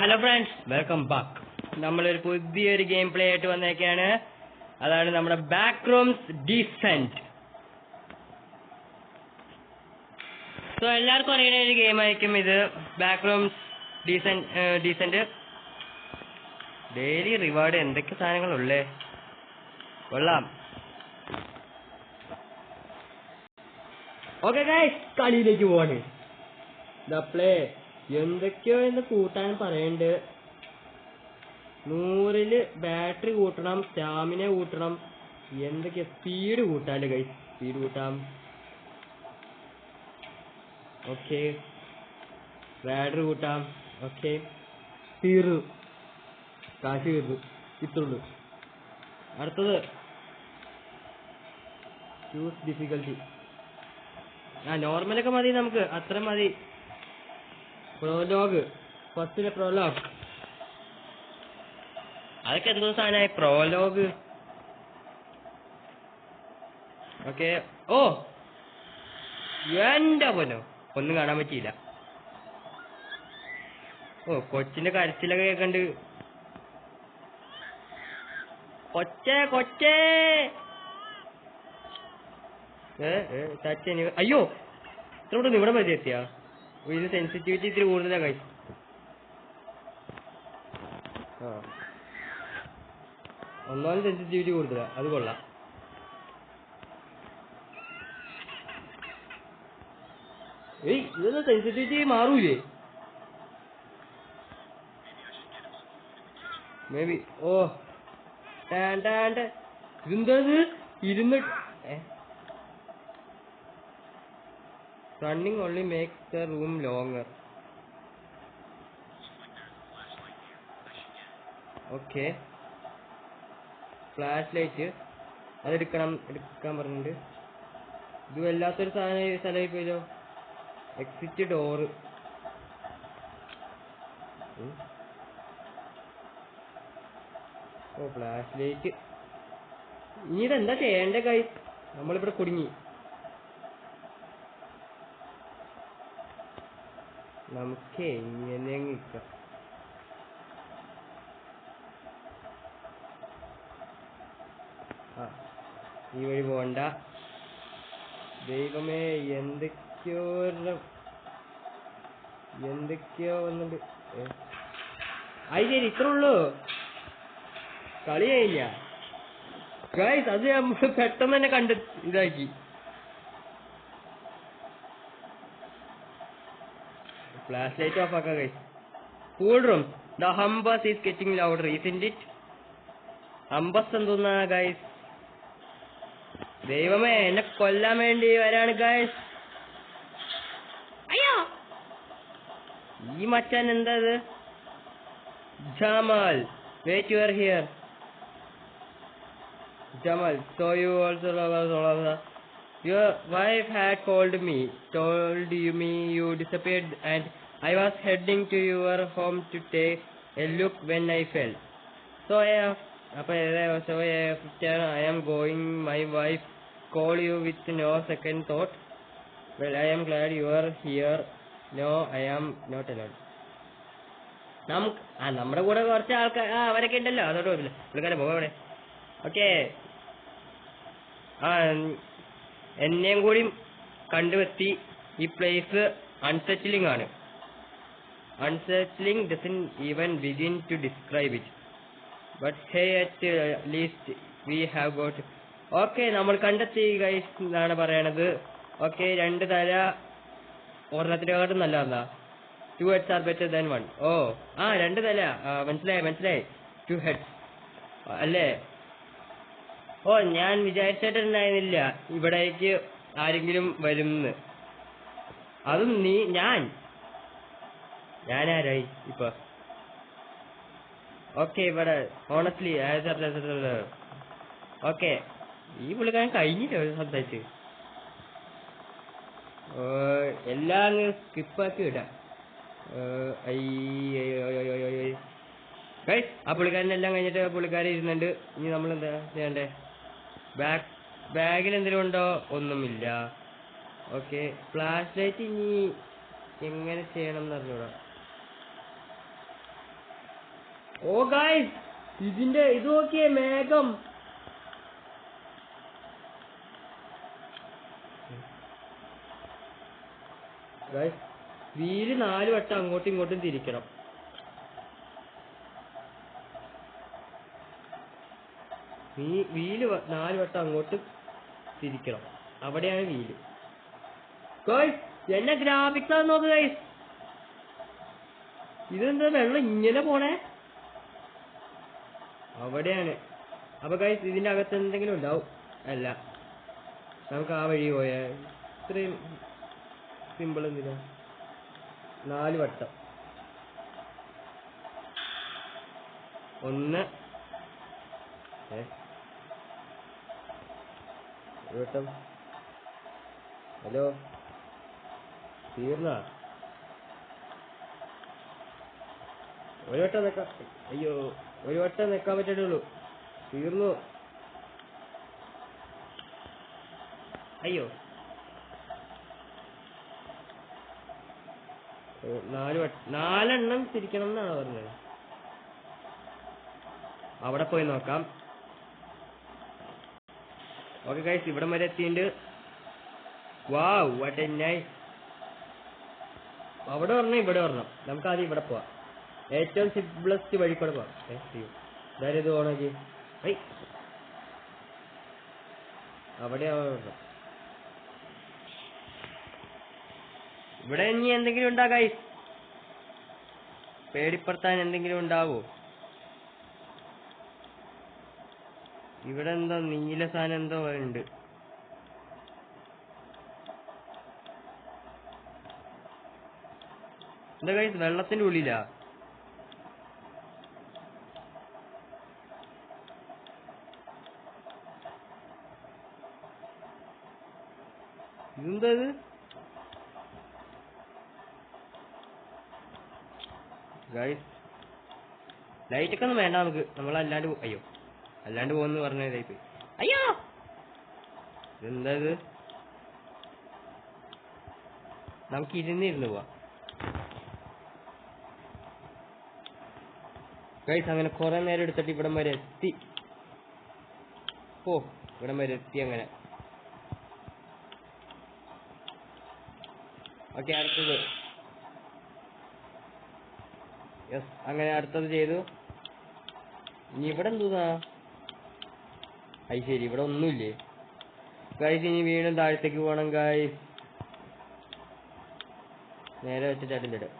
Hello friends, welcome back. നമ്മളൊരു പുതിയൊരു game play ആയിട്ട് വന്നേക്കാണ്. അതാണ് നമ്മുടെ ബാക്ക്റൂംസ് ഡീസെന്റ്. സോ എല്ലാവർക്കും അറിയുന്ന ഒരു ഗെയിം ആയിരിക്കും ഇത്, ബാക്ക്റൂംസ് ഡീസെന്റ്. ഡെയിലി റിവാർഡ് എന്തൊക്കെ സാധനങ്ങളുള്ളേ, കൊള്ളാം. ഓക്കെ ഗൈസ്, കളിയിലേക്ക് പോവാണ്. പ്ലേ എന്തൊക്കെയോ എന്ന് കൂട്ടാൻ പറയണ്ട്. 100 ബാറ്ററി കൂട്ടണം, സ്റ്റാമിന കൂട്ടണം, എന്തൊക്കെയാ സ്പീഡ് കൂട്ടാല്ലേ ഗൈസ്, സ്പീഡ് കൂട്ടാം. ഓക്കെ, ബാറ്ററി കൂട്ടാം. ഓക്കെ, തീർന്നു, കാശ് തീർന്നു, ഇത്രയുള്ളൂ. അടുത്തത് ചൂസ് ഡിഫിക്കൽട്ടി. നോർമലൊക്കെ മതി, നമുക്ക് അത്ര മതി. പ്രോലോഗ്, ഫസ്റ്റിലെ പ്രോലോഗ്. അതൊക്കെ എന്തോ സാധനമായി പ്രോലോഗ്. ഓക്കെ, ഓ എന്റെ പോലോ, ഒന്നും കാണാൻ പറ്റിയില്ല. ഓ, കൊച്ചിന്റെ കരച്ചിലൊക്കെ കേക്കണ്ട്. കൊച്ചേ കൊച്ചേ, തച്ചനി. അയ്യോ, ഇത്രയോട് ഇവിടെ മതി എത്തിയാ. ഇത് സെൻസിറ്റിവിറ്റി ഇത്തിരി കൂടുതലാ കൈ. ഒന്നാമത് സെൻസിറ്റിവിറ്റി കൂടുതലാ, അത് കൊള്ളാം. ഏയ്, ഇതൊന്നും സെൻസിറ്റിവിറ്റി മാറൂലേ? May be. ഓ, ഇതെന്താ Running only makes the room longer. Okay. Flash light അതെടുക്കാൻ പറഞ്ഞിട്ടുണ്ട്. ഇത് വല്ലാത്തൊരു സ്ഥലമായി പോയല്ലോ. Exit door. ഓ, ഫ്ലാഷ് ലൈറ്റ്. ഇനി ഇതെന്താ ചെയ്യണ്ടേ ഗൈസ്? നമ്മളിവിടെ കുടുങ്ങി. നമുക്ക് ഇങ്ങനെ നിൽക്കാം. ഈ വഴി പോണ്ട. ദൈവമേ, എന്തൊക്കെയോ വന്നിട്ട്. അത് ശരി, ഇത്ര ഉള്ളൂ, കളി കഴിഞ്ഞ ഗൈസ്. അത് നമ്മൾ പെട്ടെന്ന് തന്നെ കണ്ട് ഇതാക്കി. ഫ്ലാഷ് ലൈറ്റ് ഓഫ് ആക്കാം guys. Cool room. The hum buzz is getting louder, isn't it? Hum buzz എന്തോന്നാ ഗൈസ്? ദൈവമേ, എന്നെ കൊല്ലാൻ വേണ്ടി വരാണ് ഗൈസ്. അയ്യോ, ഈ മച്ചാൻ എന്താ ഇത്? Jamal, wait, you are here. Jamal, so you also your wife had told me you disappeared, and I was heading to your home to take a look when I fell. So I am going. My wife called you with no second thought. Well, I am glad you are here. No, I am not alone. നമ്മുടെ കൂടെ കുറച്ച് ആൾക്കാർ അവരൊക്കെ ഉണ്ടല്ലോ, അതോട് പുള്ളിക്കാരെ പോകവിടെ. Okay, എന്നെയും കൂടി കണ്ടുവെത്തി. ഈ പ്ലേസ് അൺസെറ്റിലിംഗ് ആണ്. അൺസെറ്റിലിംഗ് doesn't even begin to describe it. But hey, at least we have got. Okay, നമ്മൾ കണ്ടെത്തി ഗൈസ് എന്നാണ് പറയണത്. ഓക്കെ, 2 തല ഒരെണ്ണത്തിനെക്കാട്ടും നല്ലതാ. 2 heads are better than 1. ഓ, 2 തല, മനസ്സിലായി. 2 heads അല്ലേ? ഓ, ഞാൻ വിചാരിച്ചിട്ടുണ്ടായിരുന്നില്ല ഇവിടേക്ക് ആരെങ്കിലും വരുമെന്ന്. അതും ഞാനാരായി ഇപ്പൊ? ഓക്കെ, ഇവിടെ ഓണസ്റ്റ്ലി ഓക്കെ. ഈ പുള്ളിക്കാരൻ കഴിഞ്ഞില്ല സംസാരിച്ച്. എല്ലാം അങ്ങ് സ്കിപ്പാക്കി വിടാം. ആ പുള്ളിക്കാരനെല്ലാം കഴിഞ്ഞിട്ട് പുള്ളിക്കാരൻ ഇരുന്നുണ്ട്. ഇനി നമ്മൾ എന്താ ചെയ്യണ്ടേ? ബാഗിൽ എന്തെങ്കിലും ഉണ്ടോ? ഒന്നുമില്ല. ഓക്കെ, ഫ്ലാഷ് ലൈറ്റ് ഇനി എങ്ങനെ ചെയ്യണം എന്ന് അറിഞ്ഞൂടാ. ഓ ഗൈസ്, ഇതിന്റെ ഇത് നോക്കിയേ, മേഘം. ഗൈസ്, വീല് 4 വട്ടം അങ്ങോട്ടും ഇങ്ങോട്ടും തിരിക്കണം. വീല് 4 വട്ടം അങ്ങോട്ട് തിരിക്കണം. അവിടെയാണ് വീല്. ഗൈസ്, എന്നെ ഗ്രാഫിക്സ് ആണ് നോക്ക് ഗൈസ്. ഇതെന്താ വെള്ളം ഇങ്ങനെ പോണേ? അവിടെയാണ്. അപ്പൊ ഗൈസ്, ഇതിന്റെ അകത്ത് എന്തെങ്കിലും ഉണ്ടാവും. അല്ല, നമുക്ക് ആ വഴി പോയാ. ഇത്രയും സിമ്പിൾ എന്തിനാ? 4 വട്ടം. 1 ഒരു വട്ടം. ഹലോ, തീർന്നാ? ഒരു വട്ടം നിക്കാം. അയ്യോ, ഒരു വട്ടം നിക്കാൻ പറ്റുള്ളൂ. തീർന്നു. അയ്യോ, 4 എണ്ണം തിരിക്കണം എന്നാണ് പറഞ്ഞത്. അവിടെ പോയി നോക്കാം. ഓക്കെ ഗൈസ്, ഇവിടെ വരെ എത്തിയിട്ടുണ്ട്. വാവ്, വാട്ട് എ നൈസ്. അവിടെ വരണം, ഇവിടെ വരണം. നമുക്ക് ആദ്യം ഇവിടെ പോവാം. ഏറ്റവും സിംപ്ലസ്റ്റ് വഴി കൂടെ പോവാം. ഇത് ഓണാക്കി. അവിടെ ഇവിടെ ഇനി എന്തെങ്കിലും ഉണ്ടാ ഗൈസ്? പേടിപ്പെടുത്താൻ എന്തെങ്കിലും ഉണ്ടാവോ? ഇവിടെ എന്തോ നീല സാധനം എന്തോ ഉണ്ട്. എന്താ ഗൈസ്, വെള്ളത്തിന്റെ ഉള്ളിലാ? ഇതെന്താ ഇത്? ഗൈസ്, ലൈറ്റ് ഒക്കെ ഒന്നും വേണ്ട നമുക്ക്. നമ്മളല്ലാണ്ട് അയ്യോ, അല്ലാണ്ട് പോകുന്നു പറഞ്ഞ ഇതായിപ്പോയി. അയ്യോ, ഇതെന്താ ഇത്? നമുക്ക് ഇരുന്ന് പോവാം ഗൈസ്. അങ്ങനെ കുറെ നേരം എടുത്തിട്ട് ഇവിടം വരെ എത്തി. ഓ, ഇവിടം വരെ എത്തി. അങ്ങനെ ഓക്കെ, അടുത്തത്. യെസ്, അങ്ങനെ അടുത്തത് ചെയ്തു. ഇനി ഇവിടെ എന്തുന്നാ? ശരി, ഇവിടെ ഒന്നുമില്ലേ ഗൈസ്? ഇനി വീണ്ടും താഴത്തേക്ക് പോകണം ഗൈസ്. നേരെ വെച്ചിട്ട് അതിൻ്റെ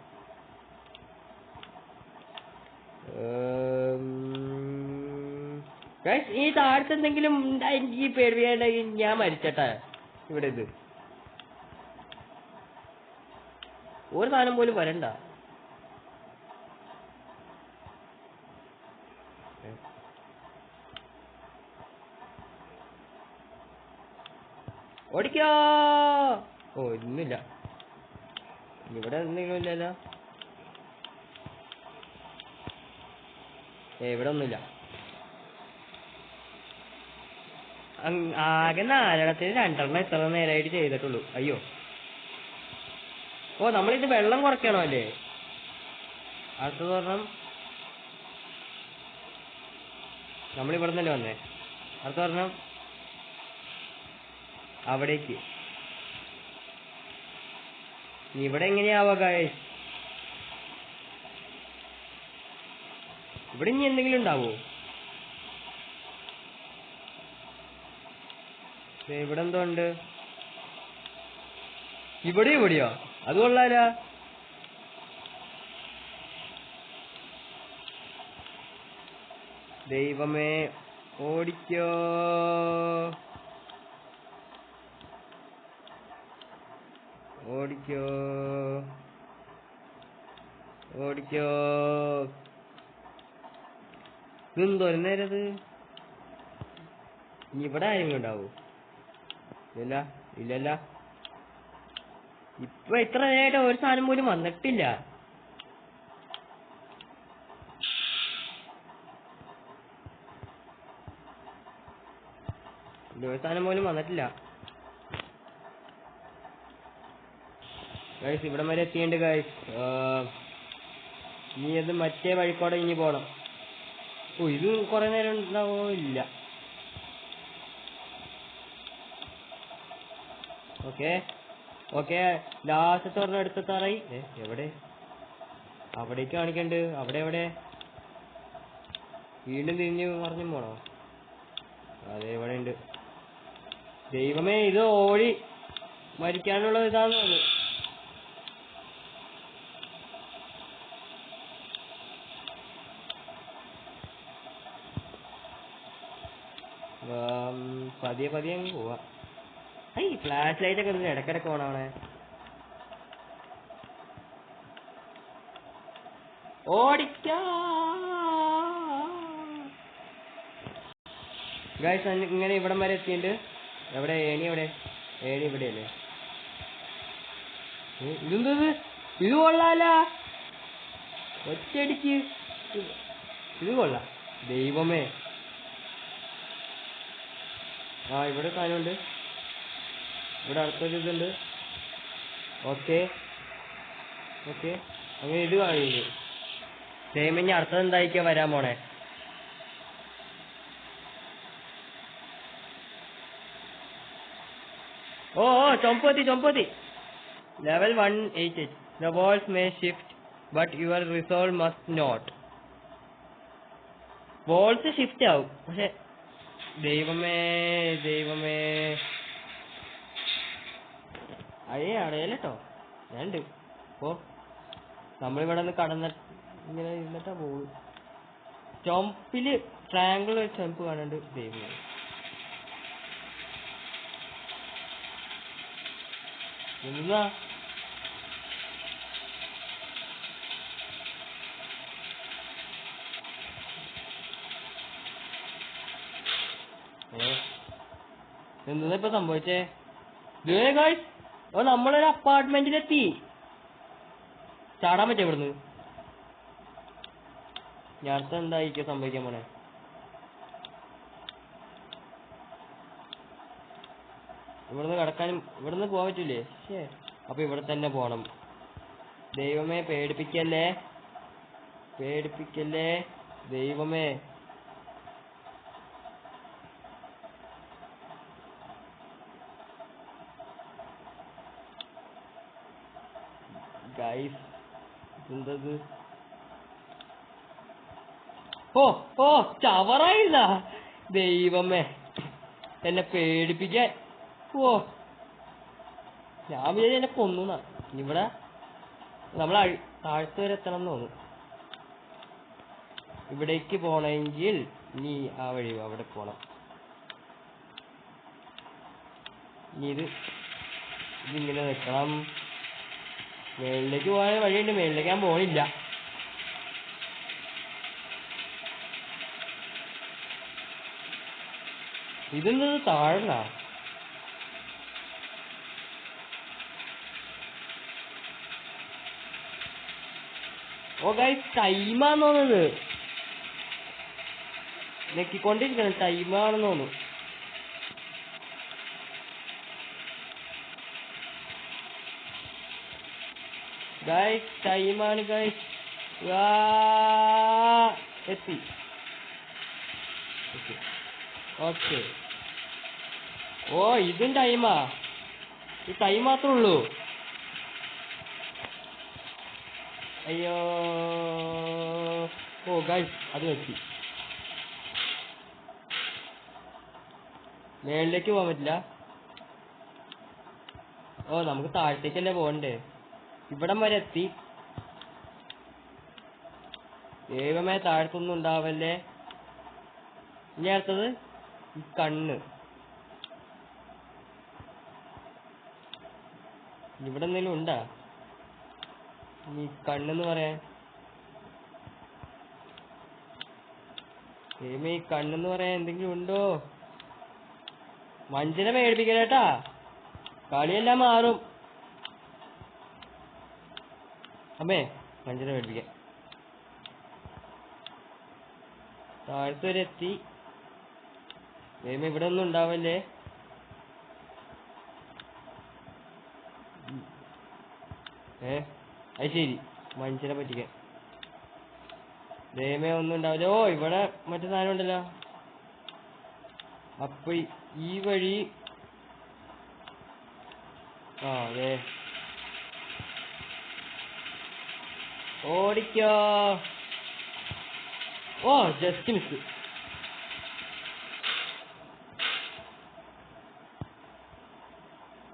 ഗൈസ്, ഈ താഴത്ത് എന്തെങ്കിലും എനിക്ക് പേടിയാണെങ്കിൽ ഞാൻ മരിച്ചട്ടാ. ഇവിടെ ഇത് ഒരു സാധനം പോലും വരണ്ട. ഓടിക്കോ. ഓ, ഇന്നില്ല. ഇവിടെ എന്തെങ്കിലും ഇല്ലല്ലോ. ഇവിടെ ഒന്നുമില്ല. ആകെ 4 2 എത്ര നേരമായിട്ട് ചെയ്തിട്ടുള്ളൂ. അയ്യോ, ഓ, നമ്മളിത് വെള്ളം കുറയ്ക്കണോ അല്ലേ? അടുത്തത് പറഞ്ഞാൽ നമ്മളിവിടെ നിന്നല്ലേ വന്നേ. അടുത്ത പറഞ്ഞാൽ അവിടേക്ക്. ഇവിടെ എങ്ങനെയാവാ ഗൈസ്? ഇവിടെ ഇനി എന്തെങ്കിലും ഉണ്ടാവോ? ഇവിടെ എന്തോ ഉണ്ട്. ഇവിടെയോ? അത് കൊള്ളാല. ദൈവമേ, ഓടിക്കോ. ഓടിക്കോ, ഓടിക്കോ. ഇതെന്തോ നേരത്? ഇവിടെ ആരെങ്കിലും ഉണ്ടാവോ? ഇല്ലല്ല. ഇപ്പൊ ഇത്ര നേരമായിട്ട് ഒരു സാധനം പോലും വന്നിട്ടില്ല. ഒരു സാധനം പോലും വന്നിട്ടില്ല ഗൈസ്. ഇവിടം വരെ എത്തിയുണ്ട് ഗൈസ്. ഇനി അത് മറ്റേ വഴിക്കോടെ ഇനി പോണം. ഓ ഇത് കുറെ നേരം ഉണ്ടാവോ? ഇല്ല. ഓക്കെ ഓക്കെ, ലാസ്റ്റത്തെ ഒരെണ്ണം എടുത്തെത്താറായി. എവിടെ? അവിടേക്ക് കാണിക്കണ്ട്. അവിടെ എവിടെ? വീണ്ടും തിരിഞ്ഞ് പറഞ്ഞു പോണോ? അതെ, ഇവിടെ ഉണ്ട്. ദൈവമേ, ഇത് ഓടി മരിക്കാനുള്ള ഇതാന്ന് തോന്നുന്നു. പതിയെ പതിയെ അങ്ങ് പോവാ. ഐ, ഫ്ലാഷ് ലൈറ്റ് ഒക്കെ എന്തിനാ ഇടക്കിടക്ക് ഓണാവണേ? ഓടിക്കാ ഗൈസ്, ഇങ്ങനെ ഇവിടം വരെ എത്തിയിട്ടുണ്ട്. എവിടെ ഏണി? എവിടെ ഏണി? ഇവിടെയല്ലേ? ഇതെന്തത്? ഇത് കൊള്ളാല, ഒറ്റയടിക്ക് ഇത് കൊള്ളാം. ദൈവമേ. ആ, ഇവിടെ സാധനമുണ്ട്. ഇവിടെ അടുത്തൊരു ഇതുണ്ട്. ഓക്കെ ഓക്കെ, അങ്ങനെ ഇത് കാണില്ല. ദൈവം, ഇനി അടുത്തത് എന്തായിരിക്കാ വരാൻ പോണേ? ഓ ചൊമ്പത്തി. Level 188. The walls may shift, but your resolve must not. walls shift ആവും, പക്ഷെ ദൈവമേ. അടയല്ലോ. ഞാനുണ്ട്. ഓ, നമ്മളിവിടെ നിന്ന് കടന്ന ഇങ്ങനെ ഇരുന്നിട്ടാ പോകും. ചൊമ്പില് ട്രയാങ്കിൾ ചൊമ്പ് കാണുന്നുണ്ട്. ദൈവമേ, എന്താ? എന്താ ഇപ്പൊ സംഭവിച്ചേ? ഓ, നമ്മളൊരു അപ്പാർട്ട്മെന്റിലെത്തി. ചാടാൻ പറ്റിയ ഇവിടുന്ന്? ഞാൻ അടുത്ത എന്തായിരിക്കും സംഭവിക്കാൻ പോണേ? ഇവിടുന്ന് കടക്കാനും ഇവിടുന്ന് പോകാൻ പറ്റൂലേ? അപ്പൊ ഇവിടെ തന്നെ പോണം. ദൈവമേ, പേടിപ്പിക്കല്ലേ ദൈവമേ. ഗൈസ്, എന്തത്? ഓ ചവറായില്ല. ദൈവമേ, എന്നെ പേടിപ്പിക്കാൻ. ഓ, ഞാൻ വിചാരിച്ചു എന്നെ കൊന്നുന്നാ. ഇവിടെ നമ്മൾ താഴ്ത്തു വരെ എത്തണം എന്ന് തോന്നുന്നു. ഇവിടേക്ക് പോണെങ്കിൽ ഇനി ആ വഴി അവിടെ പോണം. ഇനി ഇതിങ്ങനെ നിൽക്കണം. മേളിലേക്ക് പോകാൻ വഴിയുണ്ട്. മേളിലേക്ക് ഞാൻ പോണില്ല. ഇതെന്തത് താഴ്ന്നാ? ഓ ഗൈസ്, ടൈമാന്ന് തോന്നുന്നത്. നെക്കിക്കൊണ്ടിരിക്കണം. ടൈമാണെന്ന് തോന്നുന്നു. ഗൈസ്, ടൈമാണ് ഗൈസ്. എത്തി. ഓക്കെ. ഓ, ഇതും ടൈമാ? ഈ ടൈം മാത്രമേ ഉള്ളൂ? അയ്യോ. ഓ ഗൈസ്, അത് എത്തി. മേളിലേക്ക് പോകാൻ പറ്റില്ല. ഓ, നമുക്ക് താഴത്തേക്കല്ലേ പോകണ്ടേ? ഇവിടം വരെ എത്തി. ദൈവമേ, താഴത്തൊന്നും ഉണ്ടാവല്ലേ. ഇനി അടുത്തത് ഈ കണ്ണ്. ഇവിടെ എന്തെങ്കിലും ഉണ്ടാ? ഈ കണ്ണെന്ന് പറയാൻ? ദൈവമേ, ഈ കണ്ണെന്ന് പറയാൻ എന്തെങ്കിലും ഉണ്ടോ? വഞ്ചന പേടിപ്പിക്കലേട്ടാ, കളിയെല്ലാം മാറും. അമ്മേ, വഞ്ചന പേടിപ്പിക്കാൻ. താഴത്ത് വരെ എത്തി. ദൈവമേ, ഇവിടെ ഒന്നും ഉണ്ടാവല്ലേ. അത് ശരി, വഞ്ചന പറ്റിക്കാൻ. ദൈവമേ ഒന്നും ഉണ്ടാവില്ല. ഓ ഇവിടെ മറ്റേ സാധനം ഉണ്ടല്ലോ. അപ്പൊ ഈ വഴി അതെ ഓടിക്കോ. ഓ ജസ്റ്റ് മിസ്.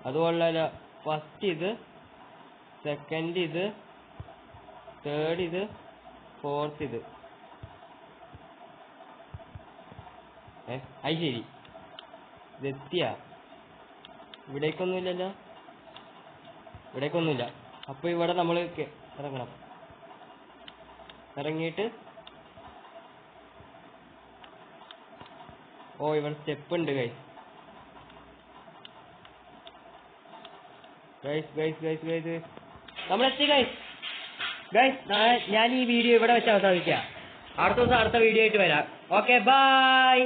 അത് കൊള്ളാലോ. ഫസ്റ്റ് ഇത്, സെക്കൻഡ് ഇത്, തേർഡ് ഇത്, ഫോർത്ത് ഇത്. അത് ശരി, ഇതെത്തിയാ? ഇവിടേക്കൊന്നുമില്ലല്ലോ, ഇവിടേക്കൊന്നുമില്ല. അപ്പൊ ഇവിടെ നമ്മൾ ഇറങ്ങണം. ഇറങ്ങിയിട്ട് ഓ ഇവിടെ സ്റ്റെപ്പ് ഉണ്ട് ഗൈസ്. നമ്മളെത്തി ഗൈസ്. ഞാൻ ഈ വീഡിയോ ഇവിടെ വെച്ച് അവസാനിക്കാം. അടുത്ത ദിവസം അടുത്ത വീഡിയോ ആയിട്ട് വരാം. Okay bye.